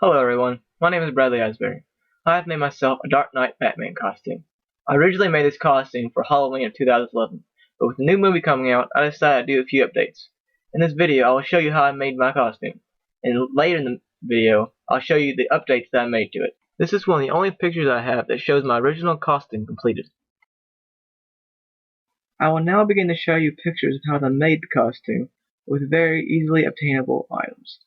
Hello everyone, my name is Bradley Asbury. I have made myself a Dark Knight Batman costume. I originally made this costume for Halloween of 2011, but with the new movie coming out, I decided to do a few updates. In this video, I will show you how I made my costume, and later in the video, I'll show you the updates that I made to it. This is one of the only pictures I have that shows my original costume completed. I will now begin to show you pictures of how I made the costume with very easily obtainable items.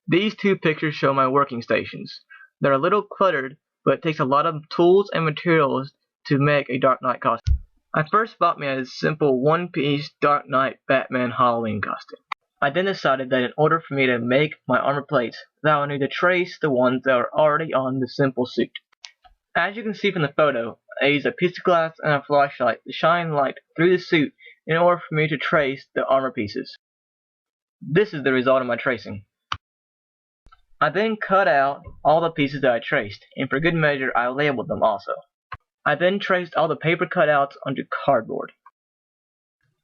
These two pictures show my working stations. They're a little cluttered, but it takes a lot of tools and materials to make a Dark Knight costume. I first bought me a simple one-piece Dark Knight Batman Halloween costume. I then decided that in order for me to make my armor plates, that I would need to trace the ones that are already on the simple suit. As you can see from the photo, I used a piece of glass and a flashlight to shine light through the suit in order for me to trace the armor pieces. This is the result of my tracing. I then cut out all the pieces that I traced, and for good measure I labeled them also. I then traced all the paper cutouts onto cardboard.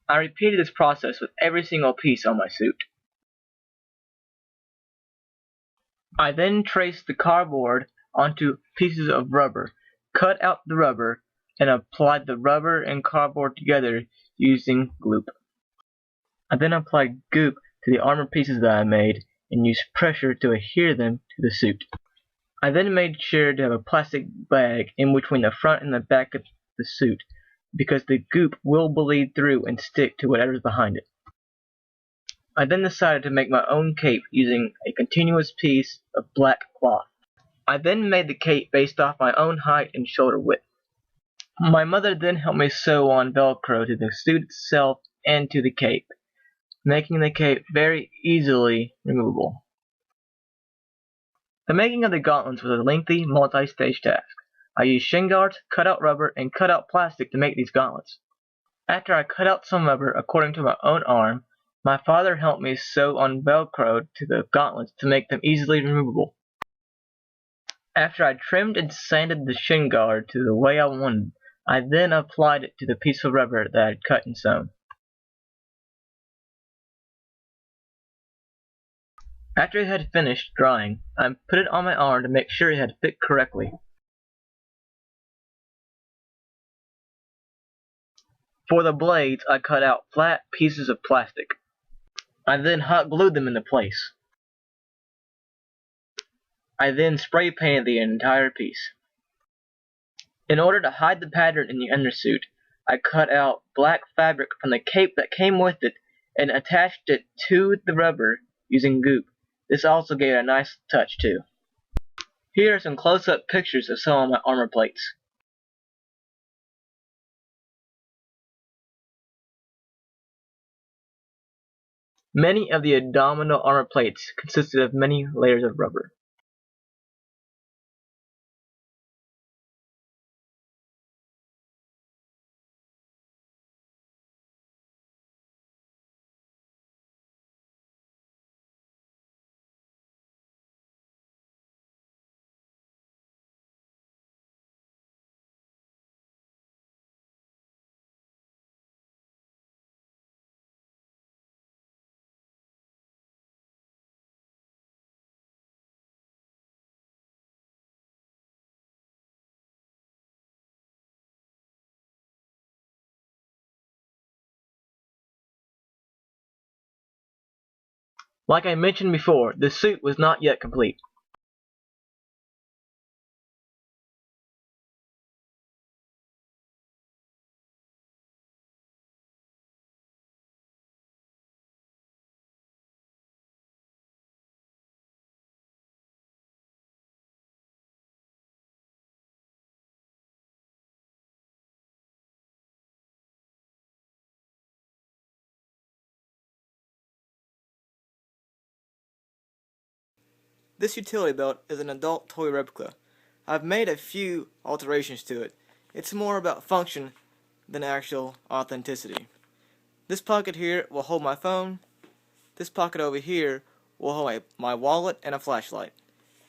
I repeated this process with every single piece on my suit. I then traced the cardboard onto pieces of rubber, cut out the rubber, and applied the rubber and cardboard together using goop. I then applied goop to the armor pieces that I made and used pressure to adhere them to the suit. I then made sure to have a plastic bag in between the front and the back of the suit because the goop will bleed through and stick to whatever's behind it. I then decided to make my own cape using a continuous piece of black cloth. I then made the cape based off my own height and shoulder width. My mother then helped me sew on Velcro to the suit itself and to the cape, making the cape very easily removable. The making of the gauntlets was a lengthy, multi-stage task. I used shin guards, cut out rubber, and cut out plastic to make these gauntlets. After I cut out some rubber according to my own arm, my father helped me sew on Velcro to the gauntlets to make them easily removable. After I trimmed and sanded the shin guard to the way I wanted, I then applied it to the piece of rubber that I had cut and sewn. After it had finished drying, I put it on my arm to make sure it had fit correctly. For the blades, I cut out flat pieces of plastic. I then hot glued them into place. I then spray painted the entire piece. In order to hide the pattern in the undersuit, I cut out black fabric from the cape that came with it and attached it to the rubber using goop. This also gave it a nice touch too. Here are some close-up pictures of some of my armor plates. Many of the abdominal armor plates consisted of many layers of rubber. Like I mentioned before, the suit was not yet complete. This utility belt is an adult toy replica. I've made a few alterations to it. It's more about function than actual authenticity. This pocket here will hold my phone. This pocket over here will hold my wallet and a flashlight.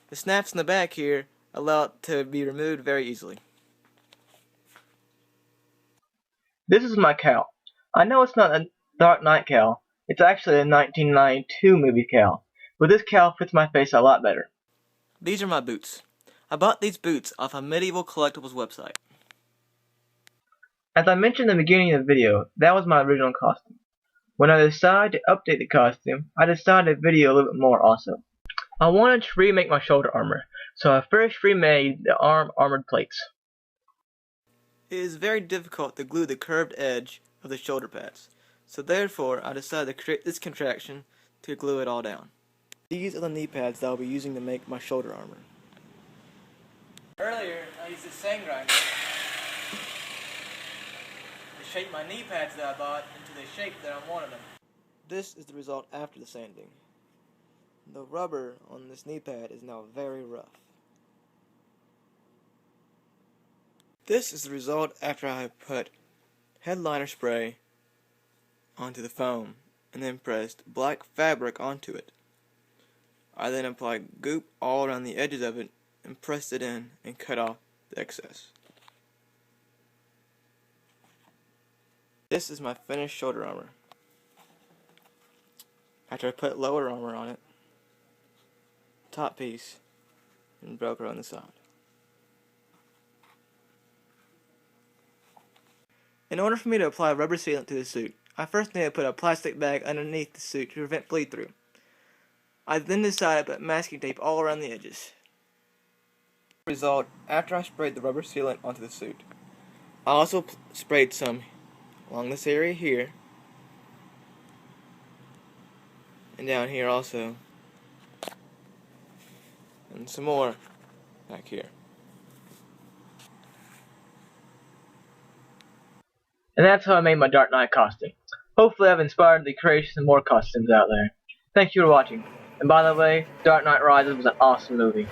The snaps in the back here allow it to be removed very easily. This is my cowl. I know it's not a Dark Knight cowl. It's actually a 1992 movie cowl, but this cowl fits my face a lot better. These are my boots. I bought these boots off a medieval collectibles website. As I mentioned in the beginning of the video, that was my original costume. When I decided to update the costume, I decided to video a little bit more also. I wanted to remake my shoulder armor, so I first remade the armored plates. It is very difficult to glue the curved edge of the shoulder pads, so therefore I decided to create this contraction to glue it all down. These are the knee pads that I'll be using to make my shoulder armor. Earlier, I used a sand grinder to shape my knee pads that I bought into the shape that I wanted them. This is the result after the sanding. The rubber on this knee pad is now very rough. This is the result after I put headliner spray onto the foam and then pressed black fabric onto it. I then applied goop all around the edges of it and pressed it in and cut off the excess. This is my finished shoulder armor. After I put lower armor on it, top piece, and Velcro on the side. In order for me to apply rubber sealant to the suit, I first need to put a plastic bag underneath the suit to prevent bleed through. I then decided to put masking tape all around the edges. Result after I sprayed the rubber sealant onto the suit. I also sprayed some along this area here and down here also, and some more back here. And that's how I made my Dark Knight costume. Hopefully I've inspired the creation of more costumes out there. Thank you for watching. And by the way, Dark Knight Rises was an awesome movie.